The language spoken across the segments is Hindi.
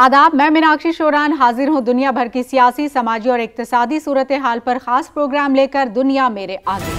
आदाब, मैं मीनाक्षी शोरान हाजिर हूं दुनिया भर की सियासी, समाजी और इक्तिसादी सूरत हाल पर खास प्रोग्राम लेकर। दुनिया मेरे आगे।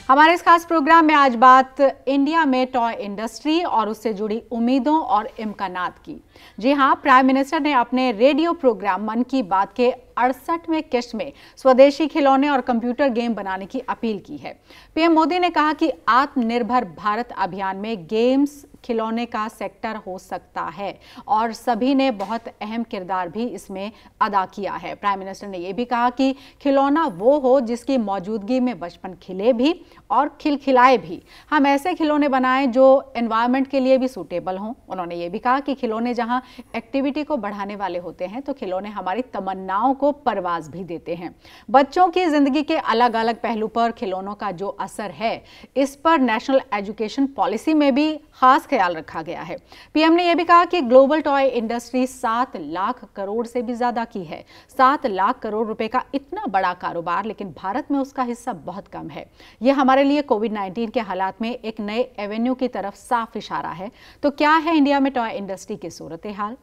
हमारे इस खास प्रोग्राम में आज बात इंडिया में टॉय इंडस्ट्री और उससे जुड़ी उम्मीदों और इम्कानात की। जी हां, प्राइम मिनिस्टर ने अपने रेडियो प्रोग्राम मन की बात के 68वें किस्त में स्वदेशी खिलौने और कंप्यूटर गेम बनाने की अपील की है। पीएम मोदी ने कहा कि आत्मनिर्भर भारत अभियान में गेम्स खिलौने का सेक्टर हो सकता है और सभी ने बहुत अहम किरदार भी इसमें अदा किया है। प्राइम मिनिस्टर ने यह भी कहा कि खिलौना वो हो जिसकी मौजूदगी में बचपन खिले भी और खिलखिलाए भी। हम ऐसे खिलौने बनाएं जो एनवायरनमेंट के लिए भी सूटेबल हों। उन्होंने ये भी कहा कि खिलौने जहां एक्टिविटी को बढ़ाने वाले होते हैं तो खिलौने हमारी तमन्नाओं को परवाज भी देते हैं। बच्चों की जिंदगी के अलग अलग पहलू पर खिलौनों का जो असर है, इस पर नेशनल एजुकेशन पॉलिसी में भी खास ख्याल रखा गया है। पीएम ने यह भी कहा कि global toy industry 7 lakh crore से भी ज्यादा की है। 7 लाख करोड़ रुपए का इतना बड़ा कारोबार, लेकिन भारत में उसका हिस्सा बहुत कम है। यह हमारे लिए कोविड-19 के हालात में एक नए एवेन्यू की तरफ साफ इशारा है। तो क्या है इंडिया में टॉय इंडस्ट्री की सूरत हाल,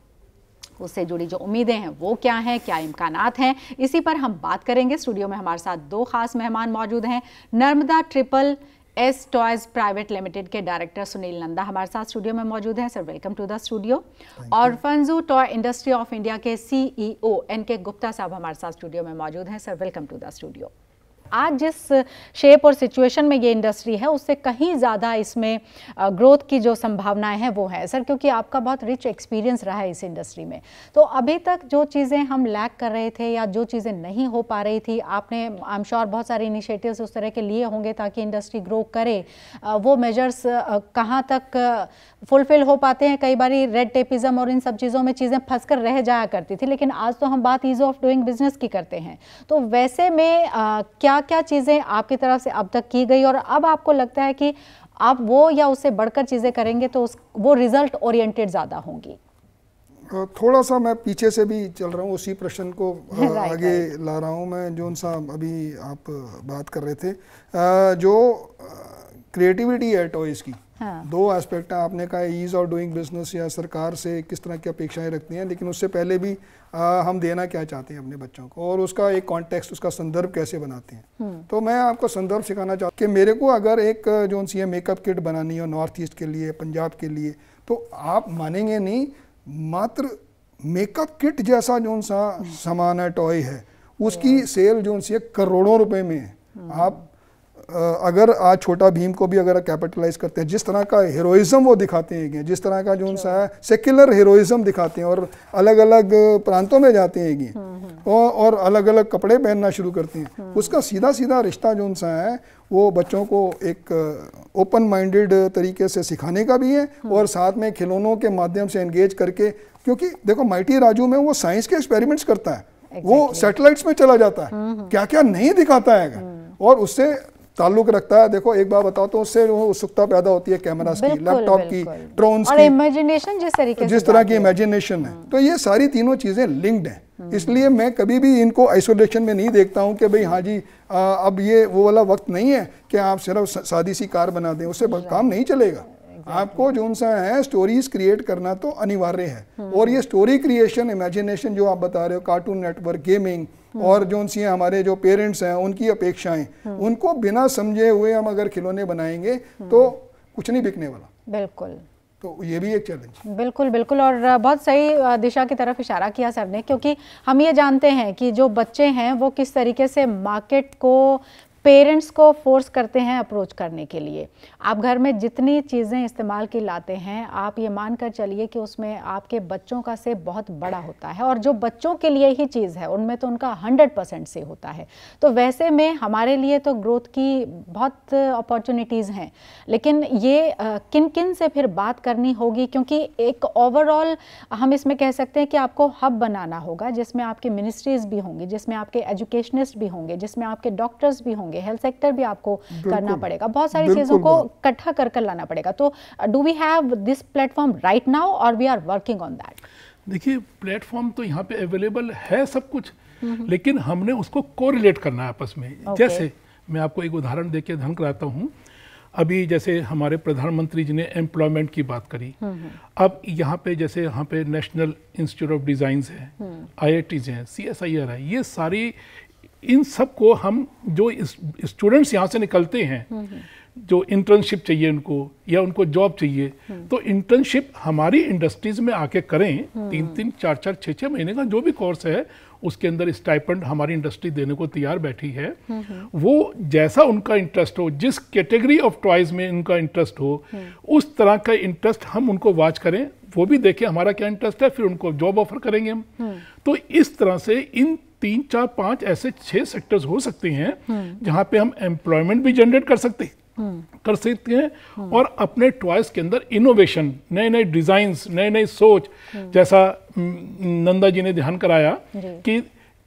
उससे जुड़ी जो उम्मीदें हैं वो क्या हैं, क्या इम्कानात हैं, इसी पर हम बात करेंगे। स्टूडियो में हमारे साथ 2 खास मेहमान मौजूद हैं। Narmada triple S toys private limited के डायरेक्टर सुनील नंदा हमारे साथ स्टूडियो में मौजूद हैं। Sir, welcome to the studio. और Funzoo toy industry of India के CEO NK गुप्ता साहब हमारे साथ स्टूडियो में मौजूद हैं। Sir, welcome to the studio. आज जिस शेप और सिचुएशन में ये इंडस्ट्री है, उससे कहीं ज़्यादा इसमें ग्रोथ की जो संभावनाएं हैं वो है। सर, क्योंकि आपका बहुत रिच एक्सपीरियंस रहा है इस इंडस्ट्री में, तो अभी तक जो चीज़ें हम लैक कर रहे थे या जो चीज़ें नहीं हो पा रही थी, आपने आई एम श्योर बहुत सारे इनिशिएटिव्स उस तरह के लिए होंगे ताकि इंडस्ट्री ग्रो करे। वो मेजर्स कहाँ तक फुलफिल हो पाते हैं? कई बार रेड टेपिज्म और इन सब चीज़ों में चीज़ें फंस कर रह जाया करती थी, लेकिन आज तो हम बात ईज ऑफ डूइंग बिजनेस की करते हैं। तो वैसे में क्या चीज़ें आपकी तरफ से अब तक की गई और अब आपको लगता है कि आप वो या उससे बढ़कर चीज़ें करेंगे तो वो रिजल्ट ओरिएंटेड ज़्यादा होंगी? थोड़ा सा मैं पीछे से भी चल रहा हूँ, उसी प्रश्न को आगे ला रहा हूँ मैं। जो सा अभी आप बात कर रहे थे, जो क्रिएटिविटी है टॉयज़ की, हाँ। 2 एस्पेक्ट हैं। आपने कहा ईज ऑफ डूइंग बिजनेस या सरकार से किस तरह की अपेक्षाएं रखती हैं, लेकिन उससे पहले भी हम देना क्या चाहते हैं अपने बच्चों को और उसका एक कॉन्टेक्स्ट, उसका संदर्भ कैसे बनाते हैं। तो मैं आपको संदर्भ सिखाना चाहता हूँ कि मेरे को अगर एक जो सी मेकअप किट बनानी हो नॉर्थ ईस्ट के लिए, पंजाब के लिए, तो आप मानेंगे नहीं, मात्र मेकअप किट जैसा जो सा सामान है, टॉय है, उसकी सेल जो सी करोड़ों रुपए में है। आप अगर आज छोटा भीम को भी अगर कैपिटलाइज करते हैं, जिस तरह का हीरोइज्म वो दिखाते हैं, जिस तरह का जो सा है सेक्युलर हीरोइज्म दिखाते हैं और अलग अलग प्रांतों में जाते हैं और अलग अलग कपड़े पहनना शुरू करते हैं, उसका सीधा सीधा रिश्ता जो सा है वो बच्चों को एक ओपन माइंडेड तरीके से सिखाने का भी है और साथ में खिलौनों के माध्यम से एंगेज करके। क्योंकि देखो माइटी राजू में वो साइंस के एक्सपेरिमेंट्स करता है, वो सैटेलाइट्स में चला जाता है, क्या क्या नहीं दिखाता है और उससे ताल्लुक रखता है। देखो एक बात बताओ, तो उससे उत्सुकता पैदा होती है कैमरास की, लैपटॉप की, ड्रोन्स की, इमेजिनेशन जिस तरह की इमेजिनेशन है। तो ये सारी तीनों चीजें लिंक्ड हैं। इसलिए मैं कभी भी इनको आइसोलेशन में नहीं देखता हूं कि भाई हाँ जी अब ये वो वाला वक्त नहीं है कि आप सिर्फ सादी सी कार बना दें, उससे काम नहीं चलेगा। आपको जो सा है स्टोरीज क्रिएट करना तो अनिवार्य है और ये स्टोरी क्रिएशन, इमेजिनेशन जो आप बता रहे हो, कार्टून नेटवर्क, गेमिंग और जो सी हमारे जो पेरेंट्स हैं उनकी अपेक्षाएं, उनको बिना समझे हुए हम अगर खिलौने बनाएंगे तो कुछ नहीं बिकने वाला। बिल्कुल, तो ये भी एक चैलेंज। बिल्कुल बिल्कुल, और बहुत सही दिशा की तरफ इशारा किया सर ने, क्योंकि हम ये जानते हैं कि जो बच्चे हैं वो किस तरीके से मार्केट को, पेरेंट्स को फोर्स करते हैं अप्रोच करने के लिए। आप घर में जितनी चीज़ें इस्तेमाल की लाते हैं, आप ये मान कर चलिए कि उसमें आपके बच्चों का से बहुत बड़ा होता है और जो बच्चों के लिए ही चीज़ है उनमें तो उनका 100% से होता है। तो वैसे में हमारे लिए तो ग्रोथ की बहुत अपॉर्चुनिटीज़ हैं, लेकिन ये किन किन से फिर बात करनी होगी, क्योंकि एक ओवरऑल हम इसमें कह सकते हैं कि आपको हब बनाना होगा जिसमें आपकी मिनिस्ट्रीज़ भी होंगी, जिसमें आपके एजुकेशनिस्ट भी होंगे, जिसमें आपके डॉक्टर्स भी होंगे, हेल्थ सेक्टर भी आपको करना पड़ेगा, बहुत सारी चीजों को इकट्ठा कर लाना पड़ेगा। तो do we have this platform right now और we are working on that? देखिए, प्लेटफॉर्म तो यहाँ पे अवेलेबल है सब कुछ, लेकिन हमने उसको कोरिलेट करना है आपस में। जैसे मैं आपको एक उदाहरण देके ध्यान कराता हूँ। अभी जैसे हमारे प्रधानमंत्री जी ने एम्प्लॉयमेंट की बात करी, अब यहाँ पे जैसे यहाँ पे नेशनल इंस्टीट्यूट ऑफ डिज़ाइंस है, IITs हैं, CSIR है, ये सारी इन सब को हम जो स्टूडेंट्स यहाँ से निकलते हैं, जो इंटर्नशिप चाहिए उनको या उनको जॉब चाहिए, तो इंटर्नशिप हमारी इंडस्ट्रीज में आके करें, 3-3, 4-4, 6-6 महीने का जो भी कोर्स है उसके अंदर स्टाइपेंड हमारी इंडस्ट्री देने को तैयार बैठी है। वो जैसा उनका इंटरेस्ट हो, जिस कैटेगरी ऑफ टॉयज में उनका इंटरेस्ट हो, उस तरह का इंटरेस्ट हम उनको वॉच करें, वो भी देखें हमारा क्या इंटरेस्ट है, फिर उनको जॉब ऑफर करेंगे हम। तो इस तरह से इन 3, 4, 5 ऐसे 6 सेक्टर्स हो सकते हैं जहां पे हम एम्प्लॉयमेंट भी जनरेट कर सकते हैं और अपने टॉयज के अंदर इनोवेशन, नए नए डिजाइन्स, नए नए सोच, जैसा नंदा जी ने ध्यान कराया कि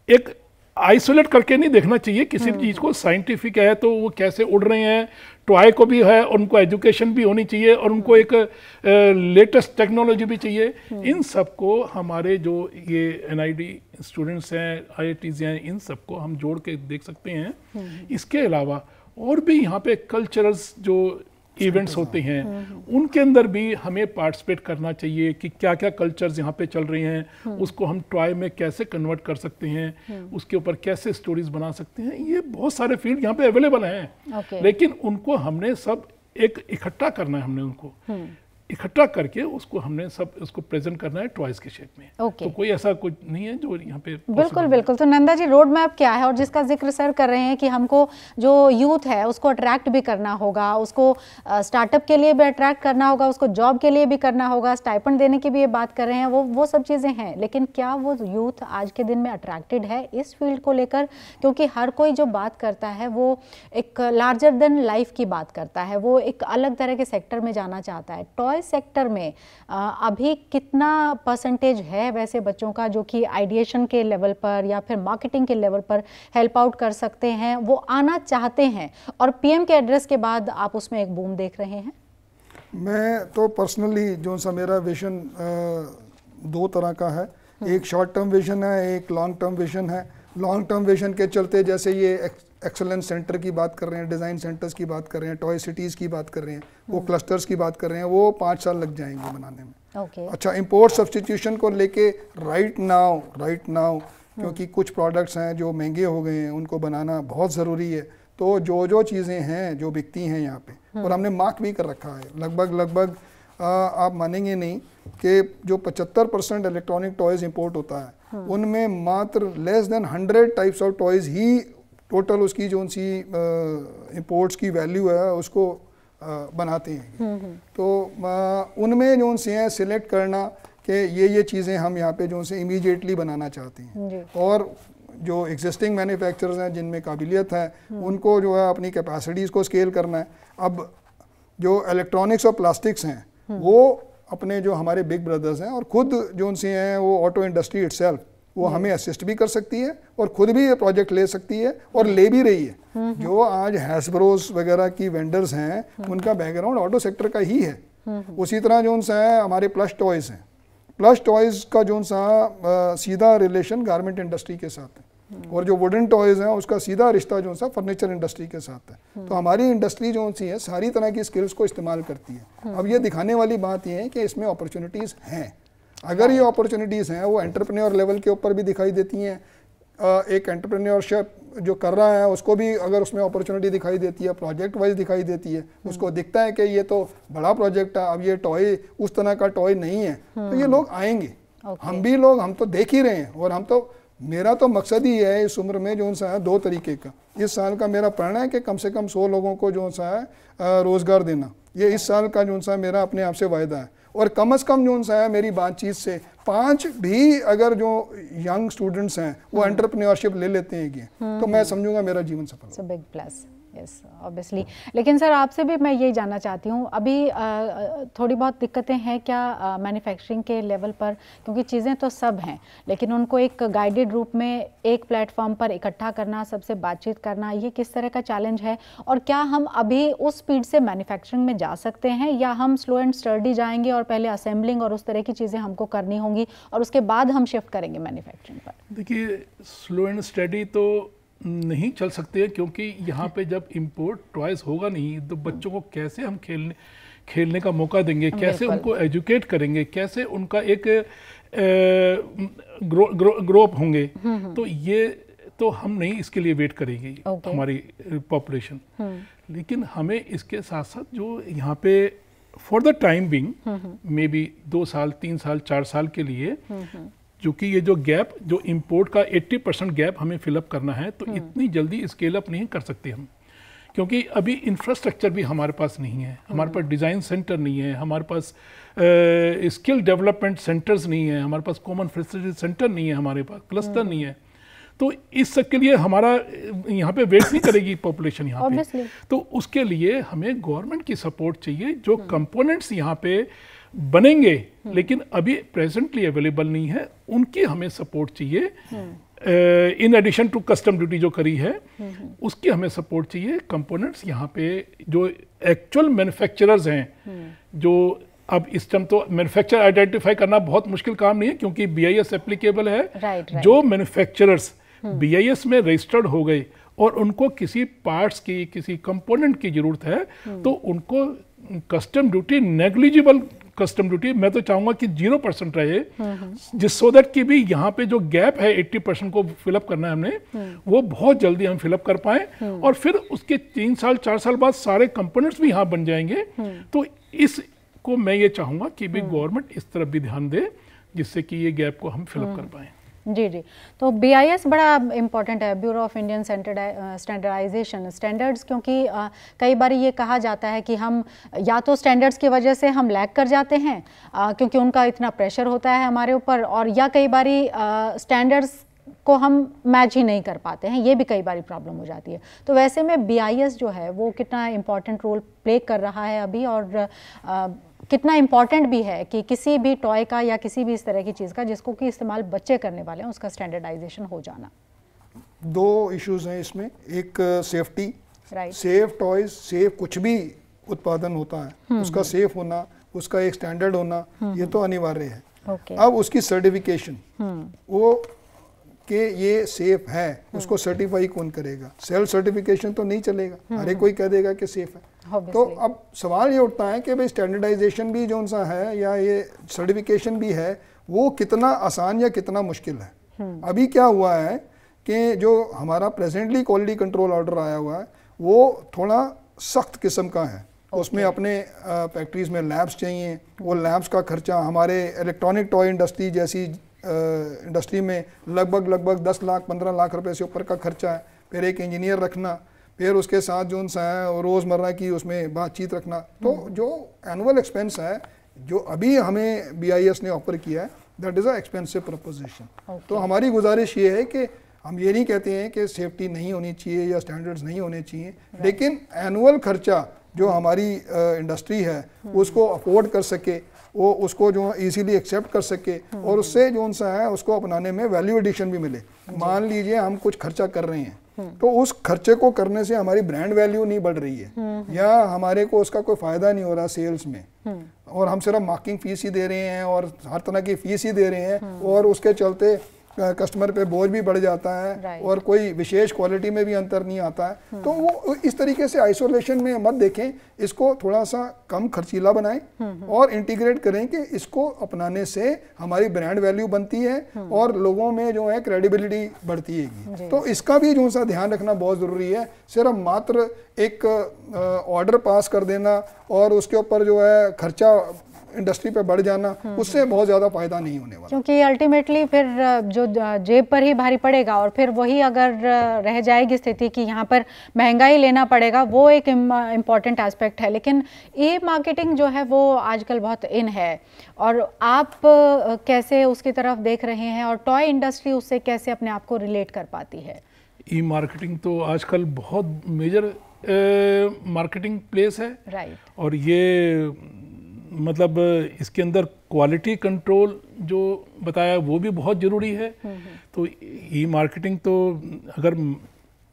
एक आइसोलेट करके नहीं देखना चाहिए किसी भी चीज को। साइंटिफिक है तो वो कैसे उड़ रहे हैं, टॉय को भी है, उनको एजुकेशन भी होनी चाहिए और उनको एक लेटेस्ट टेक्नोलॉजी भी चाहिए। इन सबको हमारे जो ये NID स्टूडेंट्स हैं, IITs हैं, इन सबको हम जोड़ के देख सकते हैं। इसके अलावा और भी यहाँ पे कल्चरल्स जो इवेंट्स होते हैं उनके अंदर भी हमें पार्टिसिपेट करना चाहिए कि क्या क्या कल्चर्स यहाँ पे चल रहे हैं, उसको हम टॉय में कैसे कन्वर्ट कर सकते हैं, उसके ऊपर कैसे स्टोरीज बना सकते हैं। ये बहुत सारे फील्ड यहाँ पे अवेलेबल हैं, लेकिन उनको हमने सब एक इकट्ठा करना है, हमने उनको इकट्ठा करके उसको हमने सब उसको प्रेजेंट करना है टॉयज के शेप में। तो कोई ऐसा कुछ नहीं है जो यहाँ पे बिल्कुल बिल्कुल। तो नंदा जी, रोड मैप क्या है और जिसका जिक्र सर कर रहे हैं कि हमको जो यूथ है उसको अट्रैक्ट भी करना होगा, उसको स्टार्टअप के लिए भी अट्रैक्ट करना होगा, उसको जॉब के लिए भी करना होगा, स्टाइपेंड देने की भी ये बात कर रहे हैं, वो सब चीज़ें हैं, लेकिन क्या वो यूथ आज के दिन में अट्रैक्टेड है इस फील्ड को लेकर? क्योंकि हर कोई जो बात करता है वो एक लार्जर देन लाइफ की बात करता है, वो एक अलग तरह के सेक्टर में जाना चाहता है। टॉय सेक्टर में अभी कितना परसेंटेज है वैसे बच्चों का जो कि आइडिएशन के लेवल पर या फिर मार्केटिंग के लेवल पर हेल्प आउट कर सकते हैं, वो आना चाहते हैं, और PM के एड्रेस के बाद आप उसमें एक बूम देख रहे हैं? मैं तो पर्सनली जो सा मेरा विजन 2 तरह का है, एक शॉर्ट टर्म विजन है, एक लॉन्ग टर्म विजन है। लॉन्ग टर्म विजन के चलते जैसे ये एक्सेलेंस सेंटर की बात कर रहे हैं, डिज़ाइन सेंटर्स की बात कर रहे हैं, टॉय सिटीज़ की बात कर रहे हैं, वो क्लस्टर्स की बात कर रहे हैं, वो 5 साल लग जाएंगे बनाने में। अच्छा, इंपोर्ट सब्स्टिट्यूशन को लेके राइट नाउ क्योंकि कुछ प्रोडक्ट्स हैं जो महंगे हो गए हैं, उनको बनाना बहुत ज़रूरी है। तो जो चीज़ें हैं जो बिकती हैं यहाँ पे, और हमने मार्क भी कर रखा है, लगभग आप मानेंगे नहीं कि जो 75% इलेक्ट्रॉनिक टॉयज़ इंपोर्ट होता है उनमें मात्र less than 100 types of toys he total उसकी जो सी इंपोर्ट्स की वैल्यू है उसको बनाते हैं। तो उनमें जो से हैं सिलेक्ट करना कि ये चीज़ें हम यहाँ पे जो से इमीडिएटली बनाना चाहते हैं, और जो एग्जिस्टिंग मैन्युफैक्चरर्स हैं जिनमें काबिलियत है उनको जो है अपनी कैपेसिटीज़ को स्केल करना है। अब जो इलेक्ट्रॉनिक्स और प्लास्टिक्स हैं वो अपने जो हमारे बिग ब्रदर्स हैं और खुद जो उनसे हैं वो ऑटो इंडस्ट्री इटसेल्फ वो हमें असिस्ट भी कर सकती है और खुद भी ये प्रोजेक्ट ले सकती है और ले भी रही है। जो आज हैसब्रोस वगैरह की वेंडर्स हैं उनका बैकग्राउंड ऑटो सेक्टर का ही है। उसी तरह जो उनसा है हमारे प्लस टॉयज़ हैं, प्लस टॉयज़ का जो उनसा सीधा रिलेशन गारमेंट इंडस्ट्री के साथ है, और जो वुडन टॉयज़ हैं उसका सीधा रिश्ता जो सा फर्नीचर इंडस्ट्री के साथ है। तो हमारी इंडस्ट्री जो सी है सारी तरह की स्किल्स को इस्तेमाल करती है। अब ये दिखाने वाली बात ये है कि इसमें अपॉर्चुनिटीज़ हैं। अगर ये अपॉर्चुनिटीज़ हैं वो एंटरप्रेन्योर लेवल के ऊपर भी दिखाई देती हैं, एक एंटरप्रेन्योरशिप जो कर रहा है उसको भी अगर उसमें अपॉर्चुनिटी दिखाई देती है, प्रोजेक्ट वाइज दिखाई देती है, उसको दिखता है कि ये तो बड़ा प्रोजेक्ट है, अब ये टॉय उस तरह का टॉय नहीं है, तो ये लोग आएंगे। हम तो देख ही रहे हैं, और मेरा तो मकसद ही है इस उम्र में जो सा है 2 तरीके का। इस साल का मेरा प्रण है कि कम से कम 100 लोगों को जो सा है रोज़गार देना, ये इस साल का जो सा मेरा अपने आप से वायदा है। और कम से कम जो सा है मेरी बातचीत से 5 भी अगर जो यंग स्टूडेंट्स हैं वो एंटरप्रेन्योरशिप ले लेते हैं कि तो मैं समझूंगा मेरा जीवन सफल। Big plus, yes obviously. लेकिन सर आपसे भी मैं ये जानना चाहती हूँ, अभी थोड़ी बहुत दिक्कतें हैं क्या मैन्युफैक्चरिंग के लेवल पर? क्योंकि चीज़ें तो सब हैं, लेकिन उनको एक गाइडेड रूप में एक प्लेटफॉर्म पर इकट्ठा करना, सबसे बातचीत करना, ये किस तरह का चैलेंज है? और क्या हम अभी उस स्पीड से मैन्युफैक्चरिंग में जा सकते हैं, या हम स्लो एंड स्टडी जाएंगे और पहले असेंबलिंग और उस तरह की चीज़ें हमको करनी होंगी और उसके बाद हम शिफ्ट करेंगे मैन्युफैक्चरिंग पर? देखिए, स्लो एंड स्टडी तो नहीं चल सकते हैं, क्योंकि यहाँ पे जब इंपोर्ट टॉयज होगा नहीं तो बच्चों को कैसे हम खेलने का मौका देंगे, कैसे उनको एजुकेट करेंगे, कैसे उनका एक ग्रो अप होंगे। तो ये तो हम नहीं इसके लिए वेट करेगी हमारी पॉपुलेशन, लेकिन हमें इसके साथ साथ जो यहाँ पे for the time being may be 2 साल 3 साल 4 साल के लिए, जो कि ये जो गैप, जो इंपोर्ट का 80% गैप हमें फिलअप करना है, तो इतनी जल्दी स्केल अप नहीं कर सकते हम, क्योंकि अभी इंफ्रास्ट्रक्चर भी हमारे पास नहीं है, हमारे पास डिज़ाइन सेंटर नहीं है, हमारे पास स्किल डेवलपमेंट सेंटर्स नहीं है, हमारे पास कॉमन फैसिलिटी सेंटर नहीं है, हमारे पास क्लस्टर नहीं है। तो इस सब के लिए हमारा यहाँ पे वेट नहीं करेगी पॉपुलेशन यहाँ पे, तो उसके लिए हमें गवर्नमेंट की सपोर्ट चाहिए। जो कंपोनेंट्स यहाँ पे बनेंगे लेकिन अभी प्रेजेंटली अवेलेबल नहीं है, उनकी हमें सपोर्ट चाहिए। In addition to custom duty जो करी है उसकी हमें सपोर्ट चाहिए। कंपोनेंट्स यहाँ पे जो एक्चुअल मैन्युफैक्चरर्स हैं, जो अब इस टाइम तो मैन्युफैक्चरर आइडेंटिफाई करना बहुत मुश्किल काम नहीं है, क्योंकि BIS एप्लीकेबल है। जो मैन्युफैक्चरर्स BIS में रजिस्टर्ड हो गए और उनको किसी पार्ट्स की, किसी कंपोनेंट की जरूरत है, तो उनको custom duty, negligible custom duty, मैं तो चाहूंगा कि 0% रहे, जिस सो दैट कि भी यहाँ पे जो गैप है 80% को फिलअप करना है हमने, वो बहुत जल्दी हम फिलअप कर पाए, और फिर उसके 3 साल 4 साल बाद सारे कंपोनेंट्स भी यहाँ बन जाएंगे। तो इसको मैं ये चाहूंगा कि भी गवर्नमेंट इस तरफ भी ध्यान दे, जिससे कि ये गैप को हम फिलअप कर पाएं। जी जी, तो BIS बड़ा इम्पॉर्टेंट है, bureau of Indian standardization standards, क्योंकि कई बार ये कहा जाता है कि हम या तो स्टैंडर्ड्स की वजह से हम लैग कर जाते हैं, क्योंकि उनका इतना प्रेशर होता है हमारे ऊपर, और या कई बारी स्टैंडर्ड्स को हम मैच ही नहीं कर पाते हैं, ये भी कई बारी प्रॉब्लम हो जाती है। तो वैसे में BIS जो है वो कितना इम्पॉर्टेंट रोल प्ले कर रहा है अभी, और कितना इम्पॉर्टेंट भी है कि किसी भी टॉय का या किसी भी इस तरह की चीज़ का जिसको कि इस्तेमाल बच्चे करने वाले हैं, उसका स्टैंडर्डाइजेशन हो जाना। 2 इश्यूज हैं इसमें, एक सेफ्टी, सेफ टॉयज, सेफ कुछ भी उत्पादन होता है उसका सेफ होना, उसका एक स्टैंडर्ड होना, ये तो अनिवार्य है। अब उसकी सर्टिफिकेशन, वो कि ये सेफ है, उसको सर्टिफाई कौन करेगा? सेल्फ सर्टिफिकेशन तो नहीं चलेगा, हर एक कोई कह देगा कि सेफ है। तो अब सवाल ये उठता है कि भाई स्टैंडर्डाइजेशन भी जो सा है या ये सर्टिफिकेशन भी है, वो कितना आसान या कितना मुश्किल है। अभी क्या हुआ है कि जो हमारा प्रेजेंटली क्वालिटी कंट्रोल ऑर्डर आया हुआ है वो थोड़ा सख्त किस्म का है। उसमें अपने फैक्ट्रीज में लैब्स चाहिए, वो लैब्स का खर्चा हमारे इलेक्ट्रॉनिक टॉय इंडस्ट्री जैसी इंडस्ट्री में लगभग 10 लाख 15 लाख रुपए से ऊपर का खर्चा है। फिर एक इंजीनियर रखना, फिर उसके साथ जो सा है रोज़मर्रा की उसमें बातचीत रखना। तो जो एनुअल एक्सपेंस है जो अभी हमें BIS ने ऑफर किया है, that is a expensive preposition. तो हमारी गुजारिश ये है कि हम ये नहीं कहते हैं कि सेफ्टी नहीं होनी चाहिए या स्टैंडर्ड्स नहीं होने चाहिए, लेकिन एनुअल खर्चा जो हमारी इंडस्ट्री है उसको अफोर्ड कर सके, वो उसको जो इजीली एक्सेप्ट कर सके, और उससे जो सा है उसको अपनाने में वैल्यू एडिशन भी मिले। मान लीजिए हम कुछ खर्चा कर रहे हैं, तो उस खर्चे को करने से हमारी ब्रांड वैल्यू नहीं बढ़ रही है, या हमारे को उसका कोई फायदा नहीं हो रहा सेल्स में, और हम सिर्फ मार्किंग फीस ही दे रहे हैं और हर तरह की फीस ही दे रहे हैं, और उसके चलते कस्टमर पे बोझ भी बढ़ जाता है और कोई विशेष क्वालिटी में भी अंतर नहीं आता है। तो वो इस तरीके से आइसोलेशन में मत देखें, इसको थोड़ा सा कम खर्चीला बनाएं और इंटीग्रेट करें कि इसको अपनाने से हमारी ब्रांड वैल्यू बनती है और लोगों में जो है क्रेडिबिलिटी बढ़ती है। तो इसका भी जो सा ध्यान रखना बहुत ज़रूरी है। सिर्फ मात्र एक ऑर्डर पास कर देना और उसके ऊपर जो है खर्चा इंडस्ट्री पे बढ़ जाना, उससे बहुत ज़्यादा फायदा नहीं होने वाला, क्योंकि अल्टीमेटली फिर जो जेब पर ही भारी पड़ेगा, और फिर वही अगर रह जाएगी स्थिति कि यहाँ पर महंगाई लेना पड़ेगा, वो एक इम्पॉर्टेंट एस्पेक्ट है। लेकिन ई मार्केटिंग जो है वो आजकल बहुत इन है, और आप कैसे उसकी तरफ देख रहे हैं, और टॉय इंडस्ट्री उससे कैसे अपने आप को रिलेट कर पाती है? ई मार्केटिंग तो आजकल बहुत मेजर मार्केटिंग प्लेस है, और ये मतलब इसके अंदर क्वालिटी कंट्रोल जो बताया वो भी बहुत ज़रूरी है। तो ई मार्केटिंग तो अगर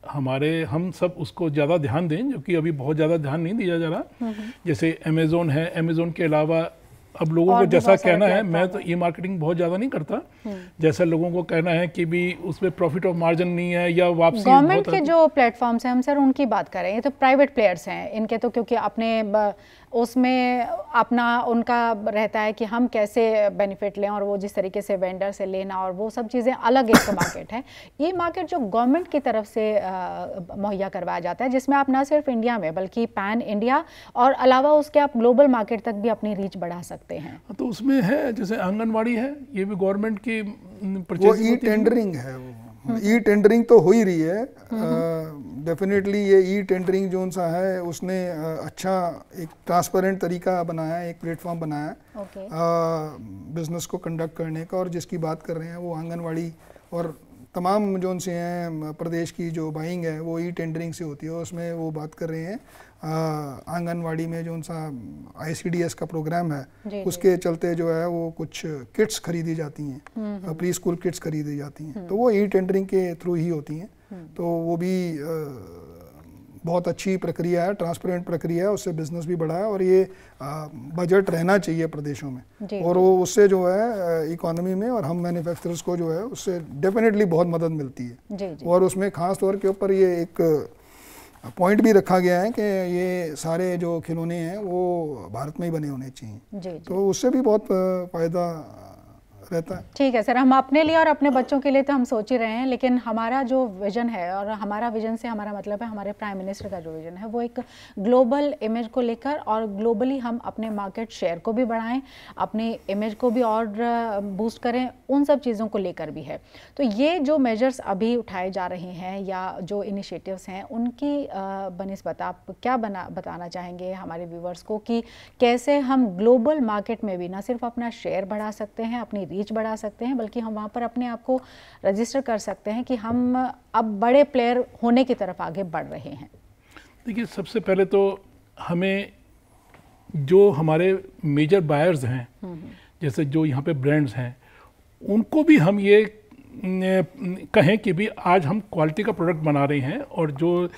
हम सब उसको ज़्यादा ध्यान दें, जो कि अभी बहुत ज़्यादा ध्यान नहीं दिया जा रहा। जैसे अमेज़ोन है, अमेज़ोन के अलावा अब लोगों को जैसा कहना है, मैं तो ई मार्केटिंग बहुत ज़्यादा नहीं करता, जैसा लोगों को कहना है कि भी उसमें प्रॉफिट ऑफ मार्जिन नहीं है या वापसी। गवर्नमेंट के जो प्लेटफॉर्म्स हैं, हम सर उनकी बात करें, ये तो प्राइवेट प्लेयर्स हैं, इनके तो क्योंकि अपने उसमें अपना उनका रहता है कि हम कैसे बेनिफिट लें, और वो जिस तरीके से वेंडर से लेना और वो सब चीज़ें अलग एक मार्केट है। ये मार्केट जो गवर्नमेंट की तरफ से मुहैया करवाया जाता है, जिसमें आप ना सिर्फ इंडिया में बल्कि पैन इंडिया और अलावा उसके आप ग्लोबल मार्केट तक भी अपनी रीच बढ़ा सकते हैं। तो उसमें है जैसे आंगनवाड़ी है, ये भी गवर्नमेंट की वो ई टेंडरिंग है, वो ई टेंडरिंग तो हो ही रही है। डेफिनेटली ये ई टेंडरिंग जो सा है उसने अच्छा एक ट्रांसपेरेंट तरीका बनाया है, एक प्लेटफॉर्म बनाया है बिजनेस को कंडक्ट करने का। और जिसकी बात कर रहे हैं वो आंगनवाड़ी और तमाम जो उनसे हैं प्रदेश की जो बाइंग है वो ई टेंडरिंग से होती है। उसमें वो बात कर रहे हैं आंगनवाड़ी में जो उनसा ICDS का प्रोग्राम है उसके चलते जो है वो कुछ किट्स खरीदी जाती हैं, प्री स्कूल किट्स खरीदी जाती हैं, तो वो ई टेंडरिंग के थ्रू ही होती हैं। तो वो भी बहुत अच्छी प्रक्रिया है, ट्रांसपेरेंट प्रक्रिया है, उससे बिजनेस भी बढ़ा है। और ये बजट रहना चाहिए प्रदेशों में, और वो उससे जो है इकोनॉमी में और हम मैन्युफैक्चरर्स को जो है उससे डेफिनेटली बहुत मदद मिलती है। और उसमें खास तौर के ऊपर ये एक पॉइंट भी रखा गया है कि ये सारे जो खिलौने हैं वो भारत में ही बने होने चाहिए, तो उससे भी बहुत फायदा रहता है। ठीक है सर, हम अपने लिए और अपने बच्चों के लिए तो हम सोच ही रहे हैं, लेकिन हमारा जो विजन है, और हमारा विजन से हमारा मतलब है हमारे प्राइम मिनिस्टर का जो विजन है वो एक ग्लोबल इमेज को लेकर, और ग्लोबली हम अपने मार्केट शेयर को भी बढ़ाएं, अपनी इमेज को भी और बूस्ट करें, उन सब चीज़ों को लेकर भी है। तो ये जो मेजर्स अभी उठाए जा रहे हैं या जो इनिशिएटिव्स हैं उनकी बनिस्बत आप क्या बताना चाहेंगे हमारे व्यूवर्स को कि कैसे हम ग्लोबल मार्केट में भी ना सिर्फ अपना शेयर बढ़ा सकते हैं, अपनी रीच बढ़ा सकते हैं, बल्कि हम वहाँ पर अपने आप को रजिस्टर कर सकते हैं कि हम अब बड़े प्लेयर होने की तरफ आगे बढ़ रहे हैं। देखिए, सबसे पहले तो हमें जो हमारे मेजर बायर्स हैं, जैसे जो यहाँ पे ब्रांड्स हैं, उनको भी हम ये कहें कि भी आज हम क्वालिटी का प्रोडक्ट बना रहे हैं, और जो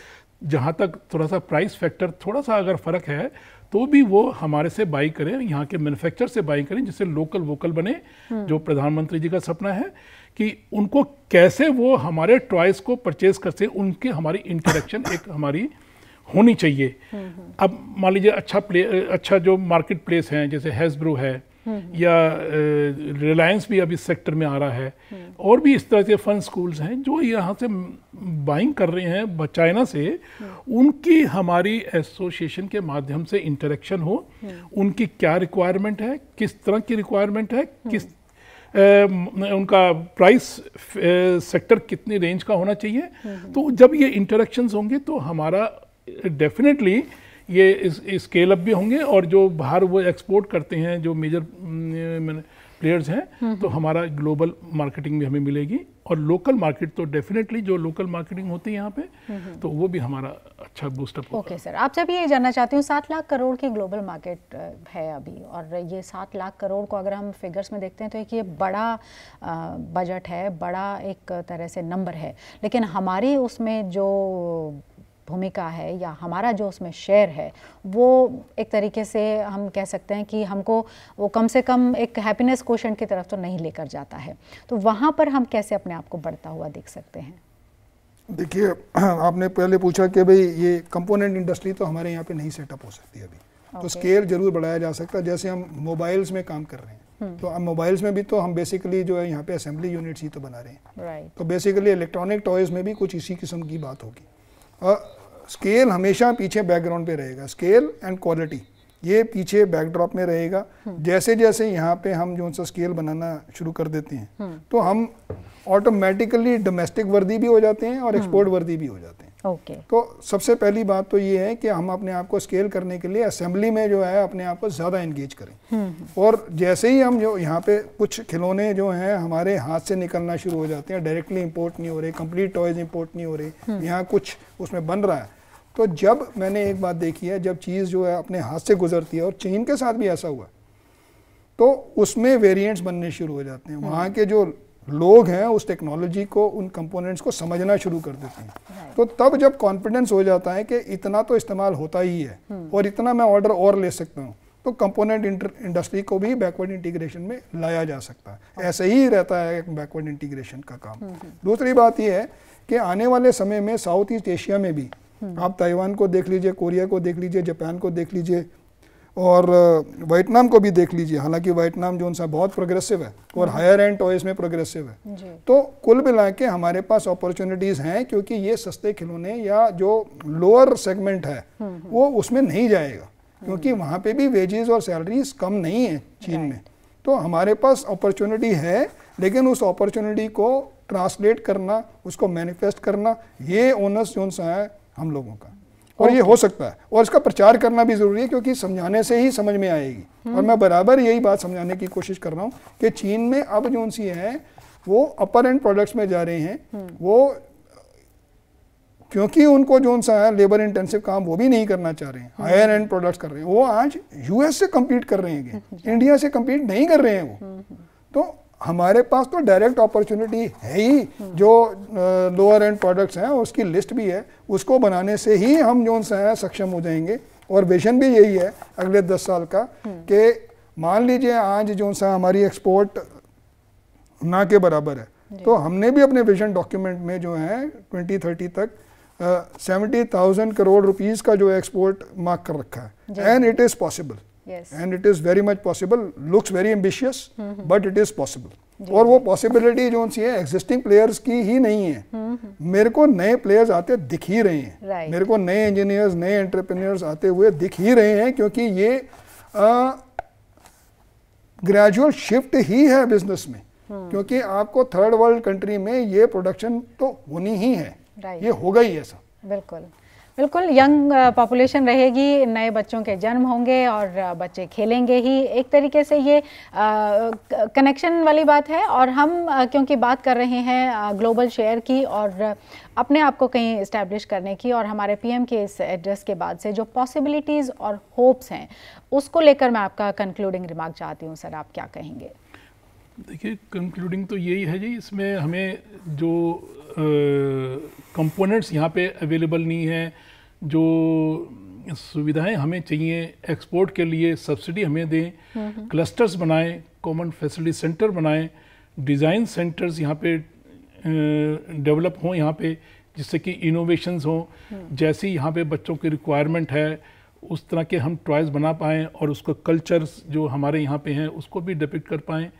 जहाँ तक थोड़ा सा प्राइस फैक्टर थोड़ा सा अगर फ़र्क है तो भी वो हमारे से बाई करें, यहाँ के मैन्युफैक्चर से बाई करें, जिससे लोकल वोकल बने। जो प्रधानमंत्री जी का सपना है कि उनको कैसे वो हमारे टॉयज़ को परचेज करते, उनके हमारी इंटरेक्शन एक हमारी होनी चाहिए। अब मान लीजिए अच्छा जो मार्केट प्लेस हैं, जैसे हैसब्रो है या रिलायंस भी अब इस सेक्टर में आ रहा है, और भी इस तरह के फन स्कूल्स हैं जो यहाँ से बाइंग कर रहे हैं चाइना से, उनकी हमारी एसोसिएशन के माध्यम से इंटरेक्शन हो, उनकी क्या रिक्वायरमेंट है, किस तरह की रिक्वायरमेंट है, किस उनका प्राइस सेक्टर कितनी रेंज का होना चाहिए। तो जब ये इंटरेक्शंस होंगे तो हमारा डेफिनेटली ये स्केल अप भी होंगे, और जो बाहर वो एक्सपोर्ट करते हैं जो मेजर प्लेयर्स हैं, तो हमारा ग्लोबल मार्केटिंग भी हमें मिलेगी, और लोकल मार्केट तो डेफिनेटली जो लोकल मार्केटिंग होती है यहाँ पे, तो वो भी हमारा अच्छा बूस्टअप होगा। ओके सर, आपसे भी ये जानना चाहती हूँ, 7 लाख करोड़ की ग्लोबल मार्केट है अभी, और ये 7 लाख करोड़ को अगर हम फिगर्स में देखते हैं तो एक ये बड़ा बजट है, बड़ा एक तरह से नंबर है, लेकिन हमारी उसमें जो भूमिका है या हमारा जो उसमें शेयर है वो एक तरीके से हम कह सकते हैं कि हमको वो कम से कम एक हैप्पीनेस कोशेंट की तरफ तो नहीं लेकर जाता है। तो वहाँ पर हम कैसे अपने आप को बढ़ता हुआ देख सकते हैं? देखिए, आपने पहले पूछा कि भाई ये कंपोनेंट इंडस्ट्री तो हमारे यहाँ पे नहीं सेटअप हो सकती अभी, तो स्केल जरूर बढ़ाया जा सकता है। जैसे हम मोबाइल्स में काम कर रहे हैं, तो अब मोबाइल्स में भी तो हम बेसिकली जो है यहाँ पे असेंबली यूनिट्स ही तो बना रहे हैं, तो बेसिकली इलेक्ट्रॉनिक टॉयज़ में भी कुछ इसी किस्म की बात होगी। स्केल हमेशा पीछे बैकग्राउंड पे रहेगा, स्केल एंड क्वालिटी ये पीछे बैकड्रॉप में रहेगा। जैसे जैसे यहाँ पे हम जो सा स्केल बनाना शुरू कर देते हैं तो हम ऑटोमेटिकली डोमेस्टिक वर्दी भी हो जाते हैं और एक्सपोर्ट वर्दी भी हो जाते हैं। तो सबसे पहली बात तो ये है कि हम अपने आप को स्केल करने के लिए असेंबली में जो है अपने आप को ज़्यादा एंगेज करें। और जैसे ही हम जो यहाँ पे कुछ खिलौने जो हैं हमारे हाथ से निकलना शुरू हो जाते हैं, डायरेक्टली इंपोर्ट नहीं हो रहे, कंप्लीट टॉयज इंपोर्ट नहीं हो रहे, यहाँ कुछ उसमें बन रहा है, तो जब मैंने एक बात देखी है, जब चीज़ जो है अपने हाथ से गुजरती है, और चीन के साथ भी ऐसा हुआ, तो उसमें वेरिएंट्स बनने शुरू हो जाते हैं। वहाँ के जो लोग हैं उस टेक्नोलॉजी को, उन कंपोनेंट्स को समझना शुरू कर देते हैं। तो तब जब कॉन्फिडेंस हो जाता है कि इतना तो इस्तेमाल होता ही है और इतना मैं ऑर्डर और ले सकता हूँ, तो कंपोनेंट इंडस्ट्री को भी बैकवर्ड इंटीग्रेशन में लाया जा सकता है। ऐसे ही रहता है बैकवर्ड इंटीग्रेशन का काम। दूसरी बात यह है कि आने वाले समय में साउथ ईस्ट एशिया में भी आप ताइवान को देख लीजिए, कोरिया को देख लीजिए, जापान को देख लीजिए और वियतनाम को भी देख लीजिए। हालांकि वियतनाम जो उनसा बहुत प्रोग्रेसिव है और हायर एंड टॉयज में प्रोग्रेसिव है। तो कुल मिला के हमारे पास अपॉर्चुनिटीज़ हैं, क्योंकि ये सस्ते खिलौने या जो लोअर सेगमेंट है वो उसमें नहीं जाएगा, क्योंकि वहाँ पे भी वेजेस और सैलरीज कम नहीं है चीन में। तो हमारे पास अपॉर्चुनिटी है, लेकिन उस अपॉर्चुनिटी को ट्रांसलेट करना, उसको मैनिफेस्ट करना, ये ओनस जोन सा है हम लोगों का। और ये हो सकता है, और इसका प्रचार करना भी ज़रूरी है, क्योंकि समझाने से ही समझ में आएगी। और मैं बराबर यही बात समझाने की कोशिश कर रहा हूँ कि चीन में अब जो सी है वो अपर एंड प्रोडक्ट्स में जा रहे हैं। वो क्योंकि उनको जो सा है लेबर इंटेंसिव काम वो भी नहीं करना चाह रहे हैं, हायर एंड प्रोडक्ट्स कर रहे हैं। वो आज यूएस से कम्पीट कर रहे हैं, इंडिया से कम्पीट नहीं कर रहे हैं वो। तो हमारे पास तो डायरेक्ट अपॉर्चुनिटी है ही, जो लोअर एंड प्रोडक्ट्स हैं उसकी लिस्ट भी है, उसको बनाने से ही हम जो है सक्षम हो जाएंगे। और विजन भी यही है अगले 10 साल का कि मान लीजिए आज जो सा हमारी एक्सपोर्ट ना के बराबर है, तो हमने भी अपने विजन डॉक्यूमेंट में जो है 2030 तक 70,000 करोड़ रुपीस का जो एक्सपोर्ट मार्क कर रखा है। And it is possible, and it is very much possible, looks very ambitious, but it is possible। और वो पॉसिबिलिटी जो सी है एग्जिस्टिंग प्लेयर्स की ही नहीं है। मेरे को नए प्लेयर्स आते दिख ही रहे हैं, मेरे को नए इंजीनियर्स, नए एंटरप्रेन्योर्स आते हुए दिख ही रहे हैं, क्योंकि ये ग्रेजुअल शिफ्ट ही है बिजनेस में। क्योंकि आपको थर्ड वर्ल्ड कंट्री में ये प्रोडक्शन तो होनी ही है, ये होगा ही ऐसा। बिल्कुल बिल्कुल, यंग पॉपुलेशन रहेगी, नए बच्चों के जन्म होंगे और बच्चे खेलेंगे ही। एक तरीके से ये कनेक्शन वाली बात है। और हम क्योंकि बात कर रहे हैं ग्लोबल शेयर की और अपने आप को कहीं इस्टेब्लिश करने की, और हमारे पीएम के इस एड्रेस के बाद से जो पॉसिबिलिटीज़ और होप्स हैं, उसको लेकर मैं आपका कंक्लूडिंग रिमार्क चाहती हूँ। सर, आप क्या कहेंगे? देखिए, कंक्लूडिंग तो यही है जी, इसमें हमें जो कंपोनेंट्स यहाँ पे अवेलेबल नहीं है, जो सुविधाएं हमें चाहिए एक्सपोर्ट के लिए, सब्सिडी हमें दें, क्लस्टर्स बनाएं, कॉमन फैसिलिटी सेंटर बनाएं, डिज़ाइन सेंटर्स यहाँ पे डेवलप हों यहाँ पे, जिससे कि इनोवेशंस हों। जैसी यहाँ पे बच्चों की रिक्वायरमेंट है उस तरह के हम टॉयज़ बना पाएँ और उसको कल्चर्स जो हमारे यहाँ पे हैं उसको भी डिपिक्ट कर पाएँ।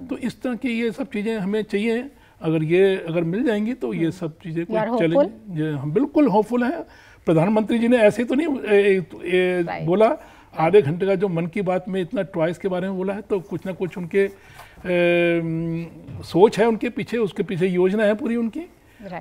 तो इस तरह की ये सब चीज़ें हमें चाहिए। अगर मिल जाएंगी तो ये सब चीज़ें कोई चैलेंज, हम बिल्कुल होपफुल हैं। प्रधानमंत्री जी ने ऐसे तो नहीं बोला, आधे घंटे का जो मन की बात में इतना टॉयज़ के बारे में बोला है, तो कुछ ना कुछ उनके सोच है उनके पीछे, उसके पीछे योजना है पूरी उनकी।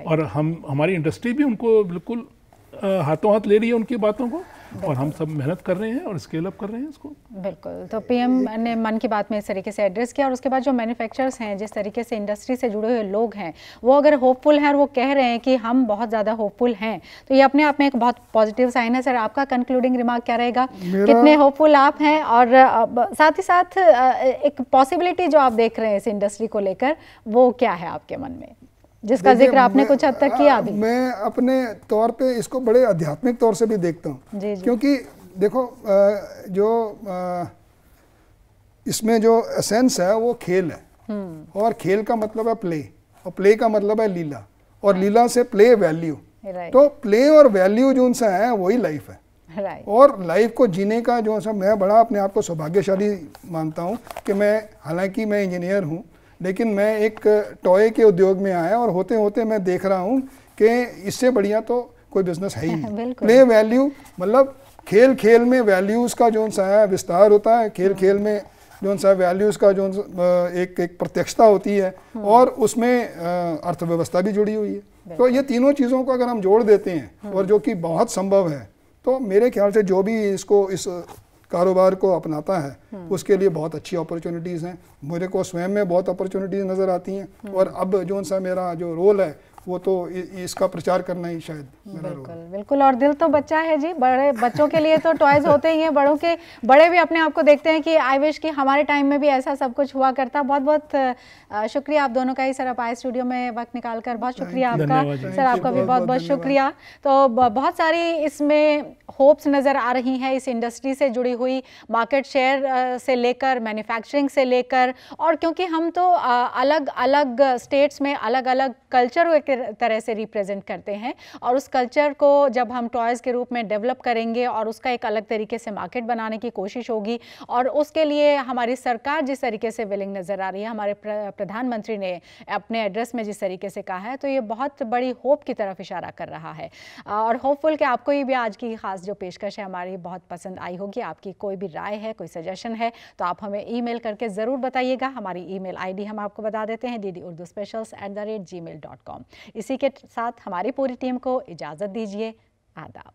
और हमारी इंडस्ट्री भी उनको बिल्कुल हाथों हाथ ले रही है उनकी बातों को, और हम सब मेहनत कर रहे हैं और स्केल अप कर रहे हैं इसको। बिल्कुल। तो पीएम ने मन की बात में इस तरीके से एड्रेस किया, और उसके बाद जो मैन्युफैक्चरर्स हैं, जिस तरीके से इंडस्ट्री से जुड़े हुए लोग हैं, वो अगर होपफुल हैं और वो कह रहे हैं कि हम बहुत ज़्यादा होपफुल हैं, तो ये अपने आप में एक बहुत पॉजिटिव साइन है। सर, आपका कंक्लूडिंग रिमार्क क्या रहेगा? कितने होपफुल आप हैं, और साथ ही साथ एक पॉसिबिलिटी जो आप देख रहे हैं इस इंडस्ट्री को लेकर, वो क्या है आपके मन में, जिसका जिक्र आपने कुछ हद तक किया भी? मैं अपने तौर पे इसको बड़े आध्यात्मिक तौर से भी देखता हूँ, क्योंकि देखो इसमें जो एसेंस है वो खेल है, और खेल का मतलब है प्ले, और प्ले का मतलब है लीला, और लीला से प्ले वैल्यू। तो प्ले और वैल्यू जो उनसा है वही लाइफ है। और लाइफ को जीने का जो सा, मैं बड़ा अपने आप को सौभाग्यशाली मानता हूँ कि हालांकि मैं इंजीनियर हूँ, लेकिन मैं एक टॉय के उद्योग में आया, और होते होते मैं देख रहा हूँ कि इससे बढ़िया तो कोई बिजनेस है ही। प्ले वैल्यू मतलब खेल में वैल्यूज़ का जो सा है विस्तार होता है, खेल में जो सा वैल्यूज़ का जो एक प्रत्यक्षता होती है, और उसमें अर्थव्यवस्था भी जुड़ी हुई है। तो ये तीनों चीज़ों को अगर हम जोड़ देते हैं, और जो कि बहुत संभव है, तो मेरे ख्याल से जो भी इस कारोबार को अपनाता है उसके लिए बहुत अच्छी अपॉर्चुनिटीज़ हैं। मेरे को स्वयं में बहुत अपॉर्चुनिटीज़ नज़र आती हैं, और अब जो सा मेरा जो रोल है वो तो इसका प्रचार करना ही शायद मेरा रोल। बिल्कुल बिल्कुल, और दिल तो बच्चा है जी, बड़े बच्चों के लिए तो टॉयज होते ही हैं, बड़े भी अपने आप को देखते हैं कि आई विश कि हमारे टाइम में भी ऐसा सब कुछ हुआ करता। बहुत बहुत शुक्रिया आप दोनों का ही सर, आप आए स्टूडियो में वक्त निकाल कर, बहुत शुक्रिया आपका सर, आपका भी बहुत बहुत शुक्रिया। तो बहुत सारी इसमें होप्स नज़र आ रही हैं इस इंडस्ट्री से जुड़ी हुई, मार्केट शेयर से लेकर मैन्युफैक्चरिंग से लेकर, और क्योंकि हम तो अलग अलग स्टेट्स में अलग अलग कल्चर को एक तरह से रिप्रेजेंट करते हैं, और उस कल्चर को जब हम टॉयज़ के रूप में डेवलप करेंगे और उसका एक अलग तरीके से मार्केट बनाने की कोशिश होगी, और उसके लिए हमारी सरकार जिस तरीके से विलिंग नज़र आ रही है, हमारे प्रधानमंत्री ने अपने एड्रेस में जिस तरीके से कहा है, तो ये बहुत बड़ी होप की तरफ इशारा कर रहा है। और होपफुल कि आपको ये भी आज की खास जो पेशकश है हमारी बहुत पसंद आई होगी। आपकी कोई भी राय है, कोई सजेशन है, तो आप हमें ईमेल करके ज़रूर बताइएगा। हमारी ईमेल आईडी हम आपको बता देते हैं, ddurduspecials@gmail.com। इसी के साथ हमारी पूरी टीम को इजाज़त दीजिए। आदाब।